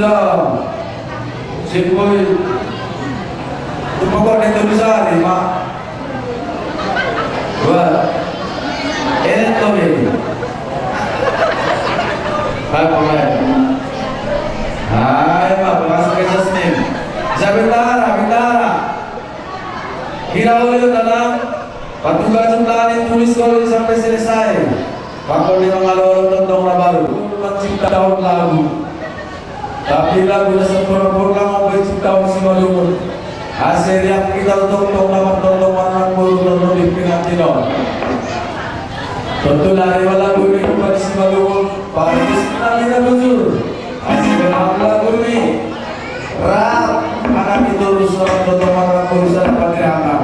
sudah Sipoi Tupakor itu bisa lima dua itu ini Bapak hai Bapak masuk ke sini Bintara kira oleh dalam petugas jumlah tulis kalau sampai selesai Pakor di mengalor tentang baru mencipta daun lagu tapi lagu sempurna mau mencipta si malumur hasil yang kita tonton anak buru dan di pinggir tino tentu dari lagu ini kepada si malumur pada kita tidak jujur hasil lagu ini rap anak itu rusuh tonton anak buru dan pakai anak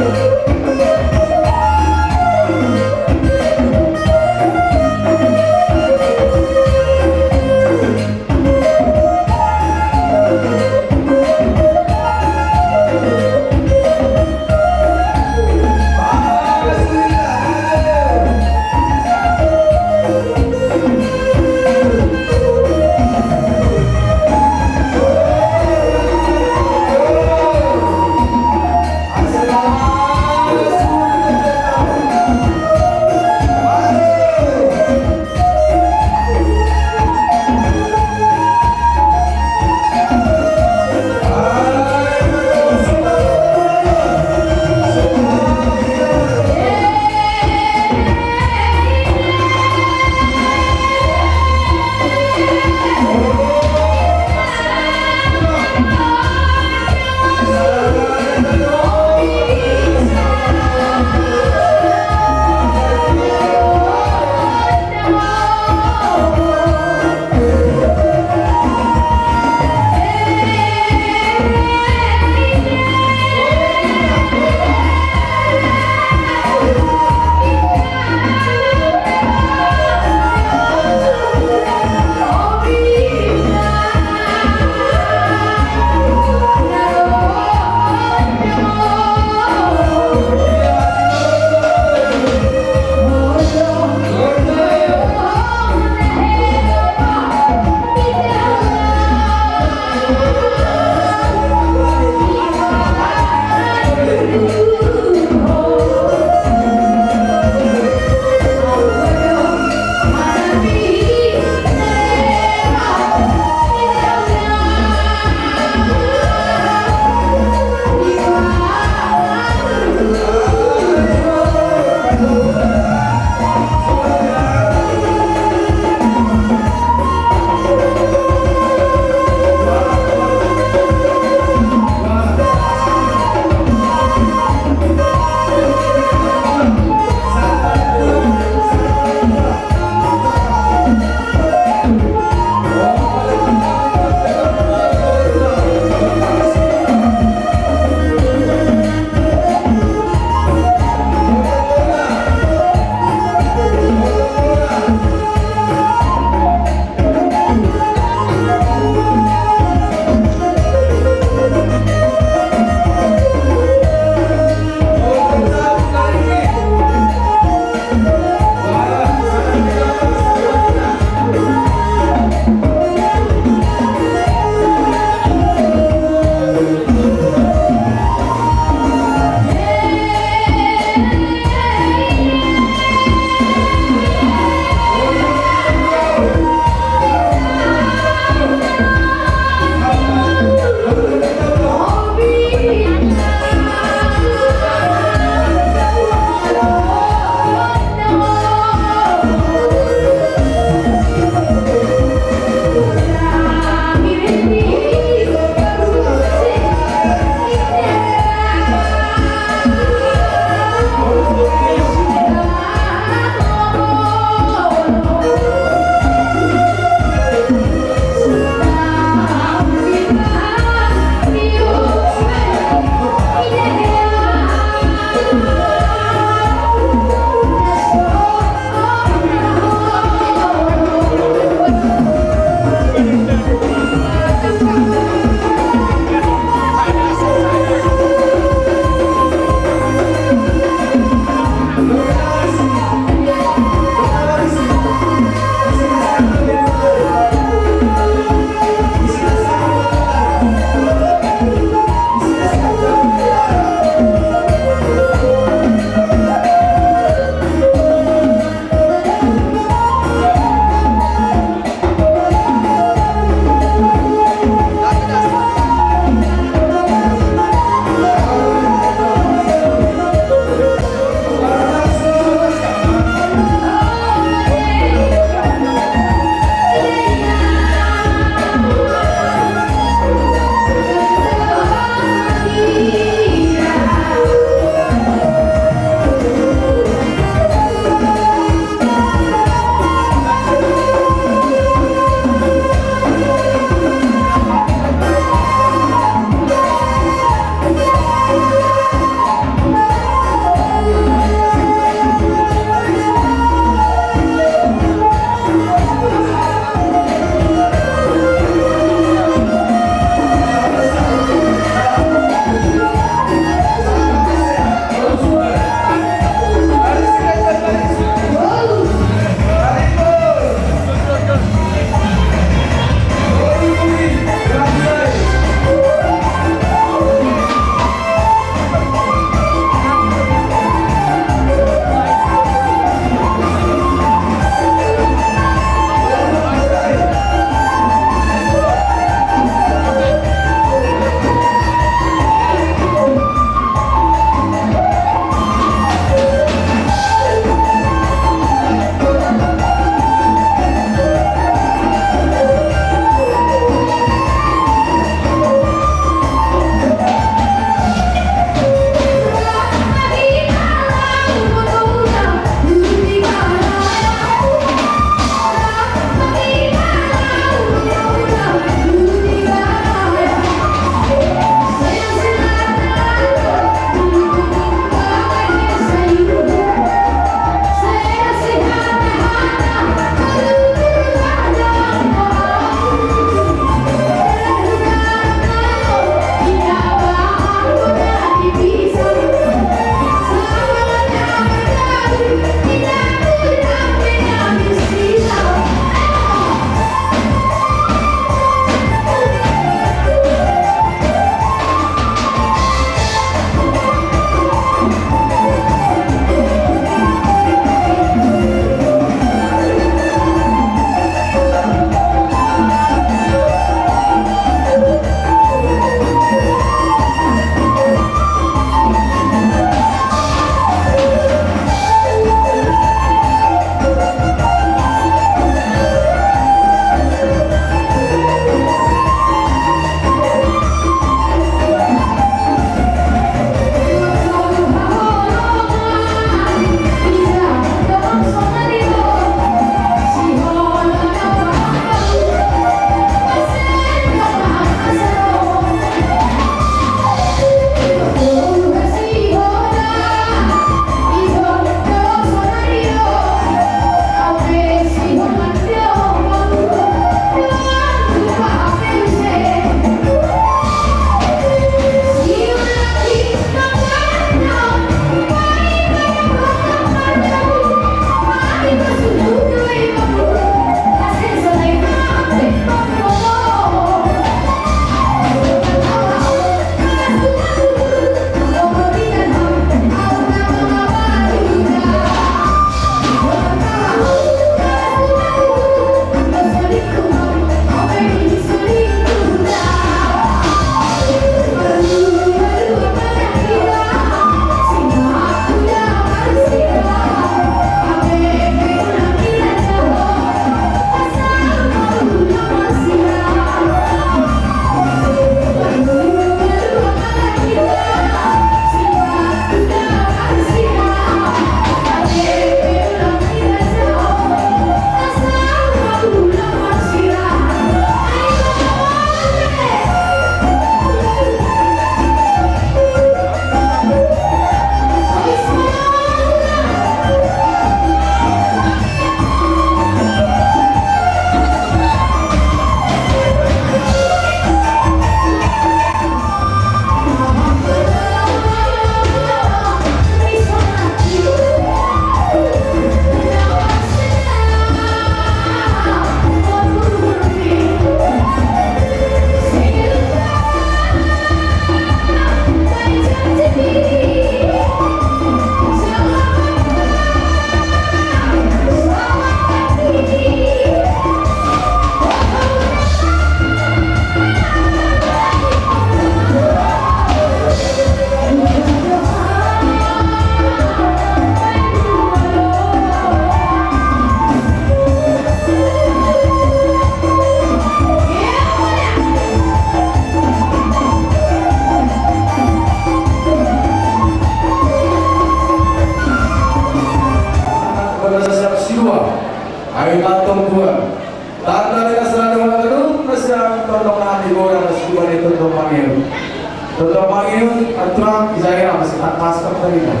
Terutama ini aturan saya masih tak masker tadi kan.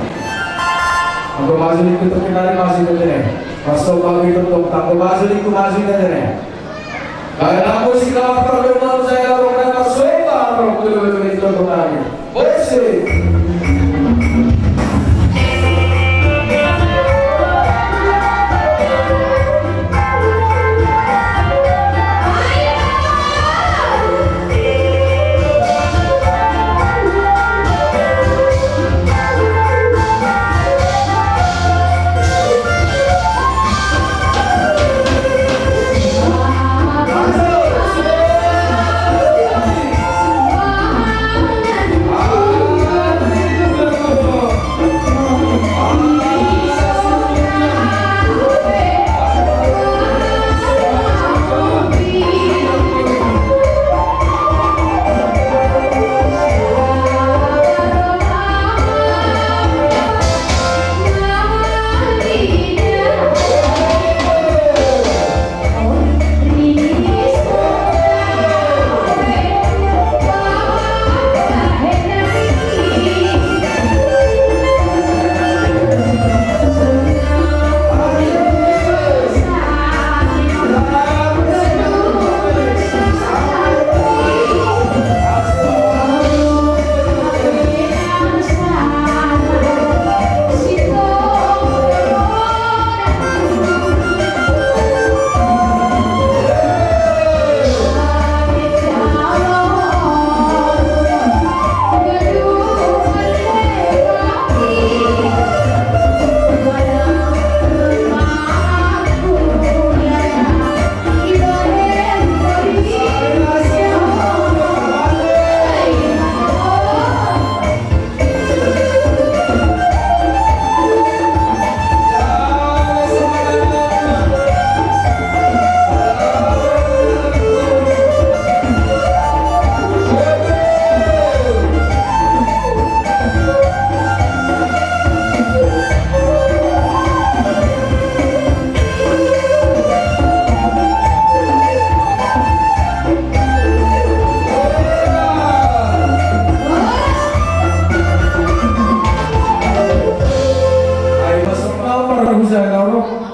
Aku masuk di pintu kenali masih di sini. Masuk bagi tutup. Aku masuk di masih di sini. Kaya aku sih kalau terdengar saya lakukan masukan aku lebih itu kembali. Bersih.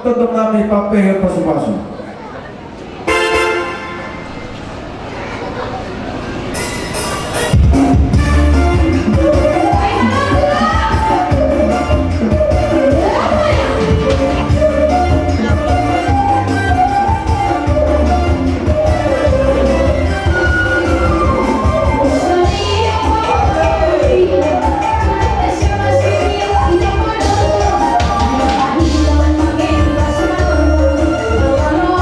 Tetap kami pakai pasu-pasu. Halo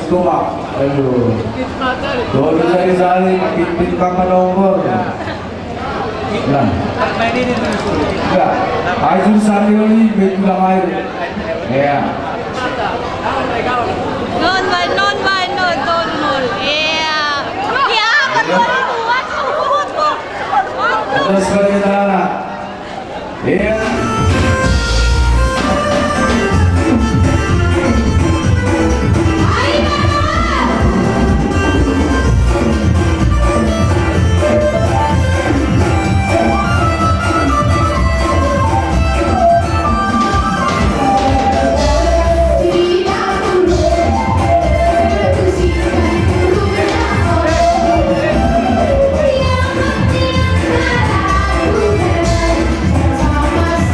tua. Aduh. Dodo sari-sari pipit papa nomor. Nah. Enggak. Ayo Sarioli bilang air. Ya. Non vai, non vai, non, non, non. Yeah. Yeah, kedua itu. Terus sekali kita anak. Iya. Sama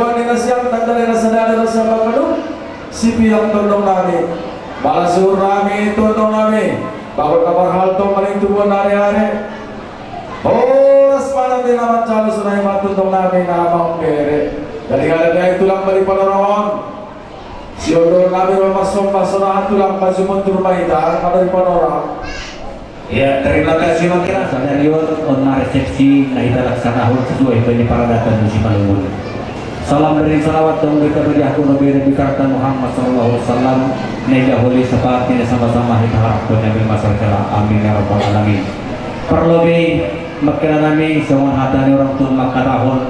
Tubuhan nila siyang tanda nila sa dala sa mga sipi ang tundong namin. Balasur namin, tundong namin. Bakit kabarhal itong maling tubuhan nari-hari. Oras pa natin naman salo sa nahin matutong namin na amang pere. Dali-dali na ito lang balik panaroon. Siyodor namin mamasok-masok na ito lang pasumuntur mahita. Kadali panaroon. Ya, terima kasih Makira. Saudarion, on resepsi na italaksanahan sesuai penyeparadakan musim Malungun. Salam dari salawat dan berkah bagi aku Nabi Karta Muhammad sallallahu alaihi wasallam. Nega holi seperti sama-sama kita harapkan Nabi masyarakat. Amin ya rabbal alamin. Perlobe Makira nami semua hatani orang tua makarahon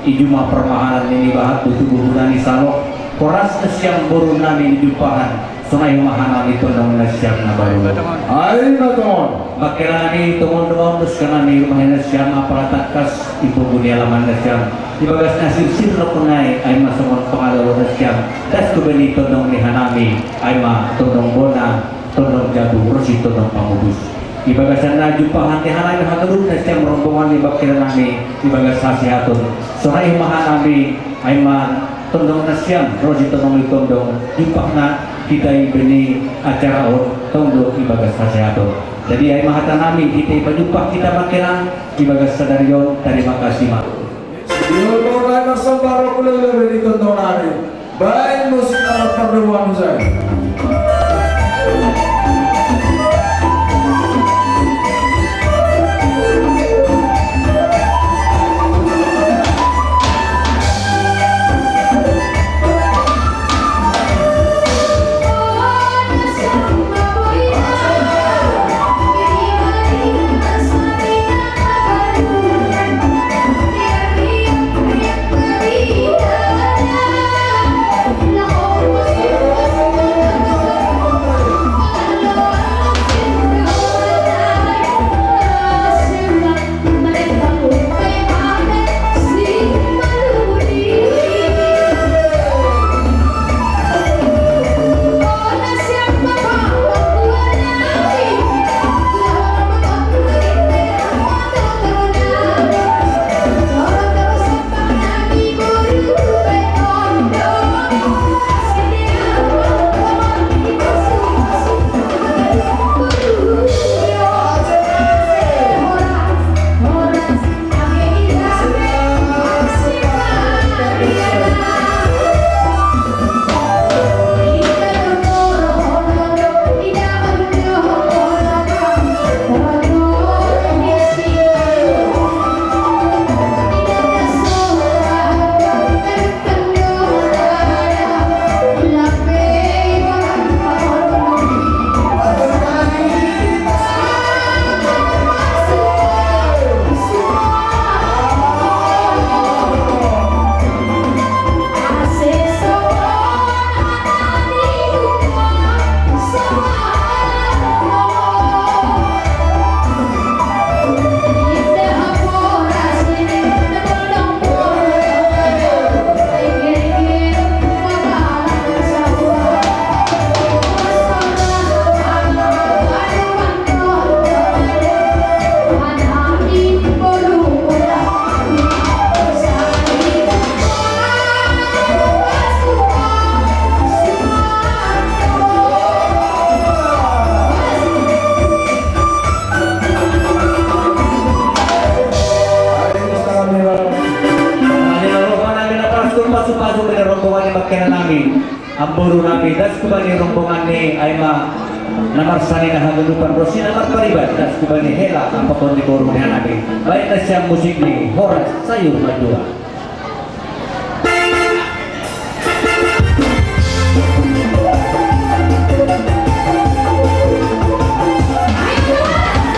ijuma permahanan ini bahat tubuh nani salok. Koras siang buru nami dijumpahan. Sungai mahanan itu namun siang nabaru. Ayo teman. Makira nami teman-teman terus karena ni rumahnya siang apalatakas ibu dunia laman siang. Di bagas nasib sirlo kunai ay masamon pangalawa na siyang das ko bani tondong ni hanami ay ma tondong bona tondong jadu rosi tondong pamubus di bagasan na jumpahan ni hanami haturun na siyang rombongan ni bakira nami di bagas hasihatun so ay mahanami ay ma tondong na siyang rosi tondong ni tondong jumpak na kita bani acara on tondong di bagas hasihatun jadi ay mahata nami kita ipajumpak kita makilang di bagas sadarion. Terima kasih mak. Yodor na sa baro ko lele dito to namin. Baik musik na magpagdawan sa. Ang buru namin, das ko ba ni rombongan ni Aima namarsani na hagunupan rosi na magparibat, das ko ba ni Hela ang pakon ni buru niya namin. Baik na siyang musik ni Horas Sayur Madua. Thank you.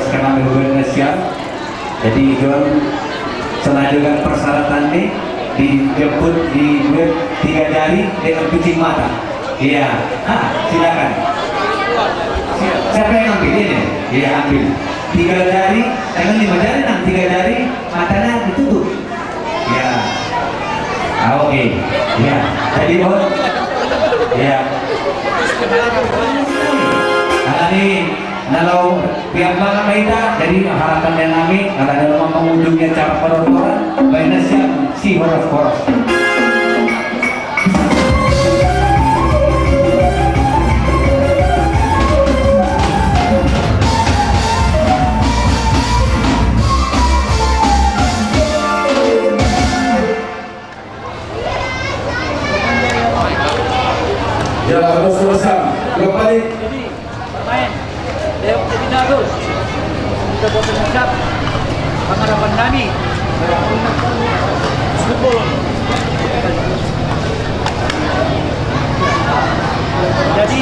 peras kami hubungan siap. Jadi John selain dengan persyaratan ini dijemput di web 3 jari dengan kucing mata. Iya, silakan. Siapa yang ambil ini? Iya ambil. 3 jari, dengan 5 jari, 3 jari, matanya ditutup. Ya. Oke. Ya. Jadi Bon. Ya. Karena ini kalau pihak mana kita, jadi harapan yang kami kalau dalam pengunjungnya cara penontonan, baiknya siap si horos-horos. Ya, harus selesai. Kembali. Pemain Leo Pinado kita buat mengucap pengharapan kami football. Jadi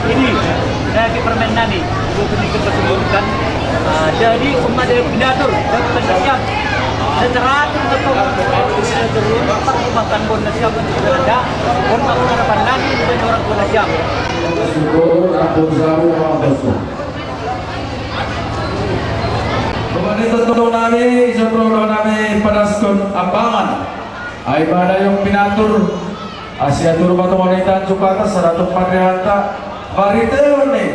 ini saya di permen nani bukan dipertemukan. Jadi umat Leo Pinado dapat siap secara makan bonus siap untuk berada untuk pengharapan nani dan orang tua siap. Syukur, aku selalu mengatur. Kembali tentu nami, sebelum nami pedaskun ambangan. Ay mana yung pinatur Asia tur batu wanita cukata 104 rehanta. Marito ni.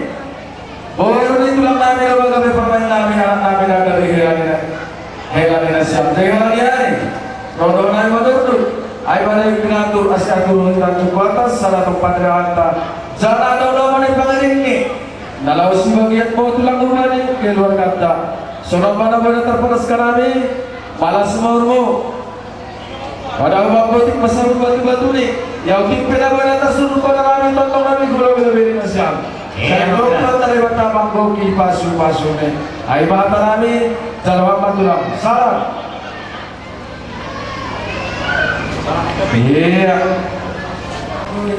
Boyo ni tulang nami na kami pamain nami anak nami na dari hilangin na siya. Jangan lihat. Todo nami madudud. Ay mana yung pinatur Asia tur wanita cukata 104 rehanta. Jangan ada naman yung pangaling ni. Nalaw si bagiat mo tulang umani ke luar kata. Sunod mana ba terpanas ka namin? Malas mo. Pada bapak masarap batu-batu ni. Yang timpin apa yang tersuruh pada namin tonton namin gula-gula na siya. Kaya doon tayo matamang goki pasu-pasu ni. Ay mata namin dalawang matulang. Salam. Iya.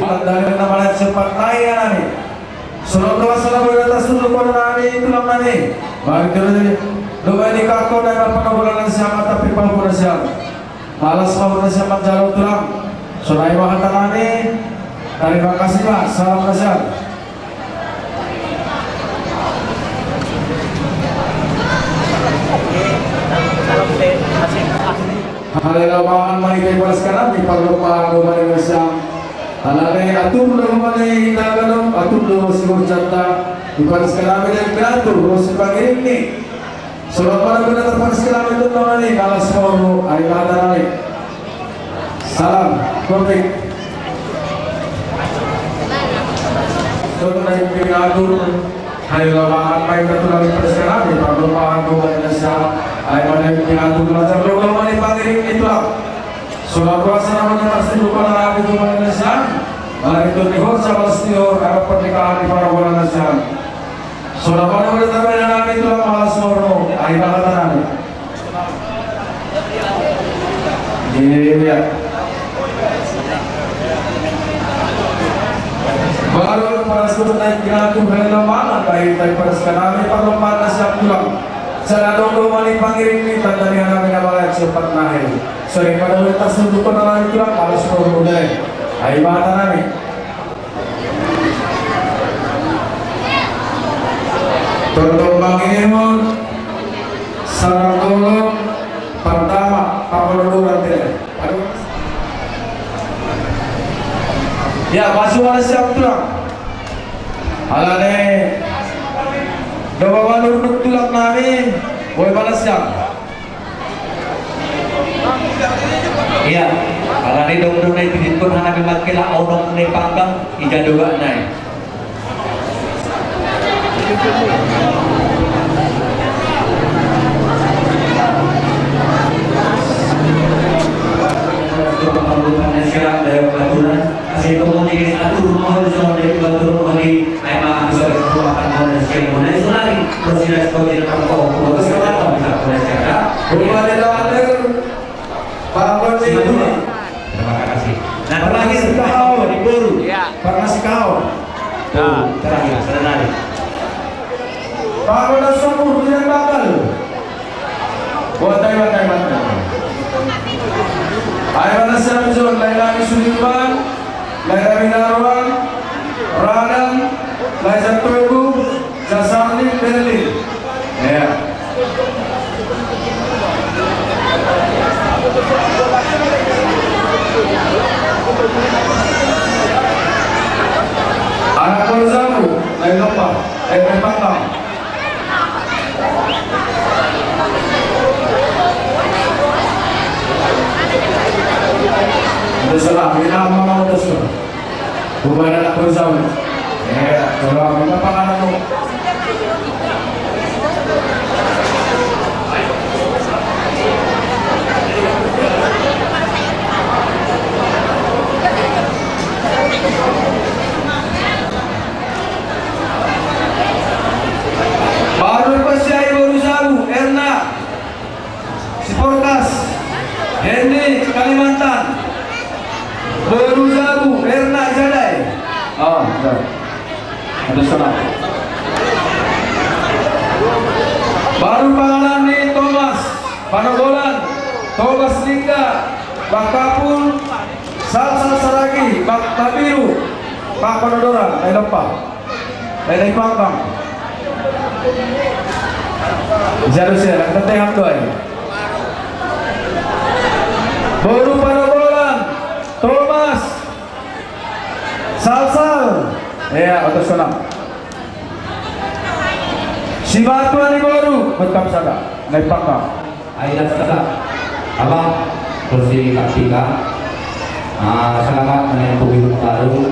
Dahil naman at sepat tayo namin. Sunod na masarap ba tersuruh pada namin tulang namin. Bakit yun? Lumay ni kako na napakabulan siya tapi pahura siya. Malas pahura siya magjalog tulang. So na iwakata namin. Terima kasih Pak. Salam kasih. Halilawangan manikay paras ka namin. Paglupa lumay na siya. Halane atur na lumay hinaganong. Atur na siguro janta. Iparas ka namin ang pinatur. Rosi pangiring ni. Surat pada benar terpanas kami itu tahun ini kalau semua hari kata naik. Salam, konflik. Surat naik pinatur hari lawangan main betul lagi persen kami. Kalau paham dua Indonesia, hari mana pinatur belajar lokal mana pangiring itulah. Surat kuasa namanya pasti bukan lagi dua Indonesia. Mari itu dihor sama setior ada pernikahan di para bulan Indonesia. Sudah pada bertambah dengan itu malas morno, air bakal Iya. Baru para sudah naik kira-kira berlama baik daripada sekarang perlu panas yang pulang. Saya dong mali pangiring ni tanda ni kami nama cepat naik. Sering pada letak sudut penalan pulang malas morno deh. Air bakal naik. Contoh banginun sarang tolong pertama pameluran tidak. Ya masuk ada siap tulang. Alane gawawan urut tulang namin. Boy balas siap. Iya, alane dong na ipinit ko na namin magkila onong na ipanggang ijaduga na siya dahil baturan kasi ito mo naging atur mo sa mga batur mo ni ay makakasal sa kumakan mo na siya mo na iso lagi pero sila sa pagkain ng pangko kung gusto ka lang bisa ko na siya ka Rumah di lawater Pakon ni itu. terima kasih nah Terakhir kau di buru. Panas kau. terakhir senang Pakai dah sokong yang bakal. Buat tay. Ayah mana siapa jual? Laila Sudirman, Laila Winarwan, Radang, Laila Toibu, Jasani Berlin. Ya. Anak Korzamu, Laila Pak, Pantang. Terserah, kita mau terserah. Bukan anak Korzamu. Ya, kalau kita panganan tu. Baru Pasai Borusabu, Erna, Siporkas, Hendy Kalimantan, Borusabu, Erna Jadai. Oh, ada salah. Baru pangalan ni Thomas, Panogolan, Thomas Lingga, Bakapul, Salsal Saragi, Bak Tabiru, Pak Panodoran, Lailopa, Lailai Pangkang. Jarusnya, kita tengok doa. Baru Panogolan, Thomas, Salsal, ya, atas senang. Si Batuan ni baru, betul saja, naik pangkang. Ayat kata, abang kursi Kartika, selamat menempuh hidup baru.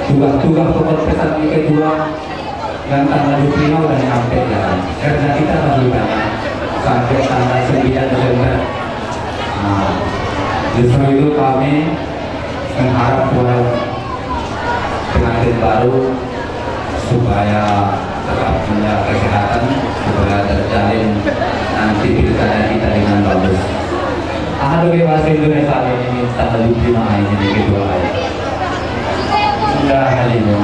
Tugas pesan yang kedua yang tanggal 25 udah nyampe ya, karena kita masih banyak sampai tanggal 9 Desember. Justru itu kami mengharap buat pengantin baru supaya tetap menjaga kesehatan, supaya terjalin nanti pilkada kita dengan bagus. Ada bahasa Indonesia ini tanggal 25 ini kedua ayat. Sudah hari ini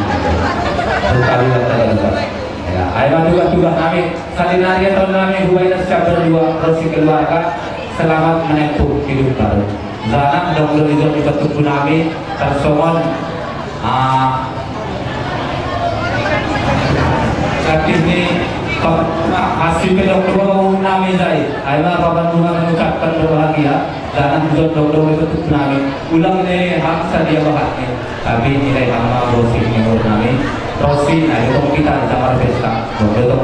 berkali kali ya, ayat tugas kami salinari tahun kami Huwainas chapter 2 prosi keluarga selamat menempuh hidup baru. Zana dong itu dibentuk kami tersomon saat ini hasil kedokteran umum kami saya ayat apa mengucapkan berbahagia. Zana juga dong itu kami ulang ini hak sadia bahagia tapi nilai hama prosi menurut kami prosi nah itu kita di Jakarta Pesta dong itu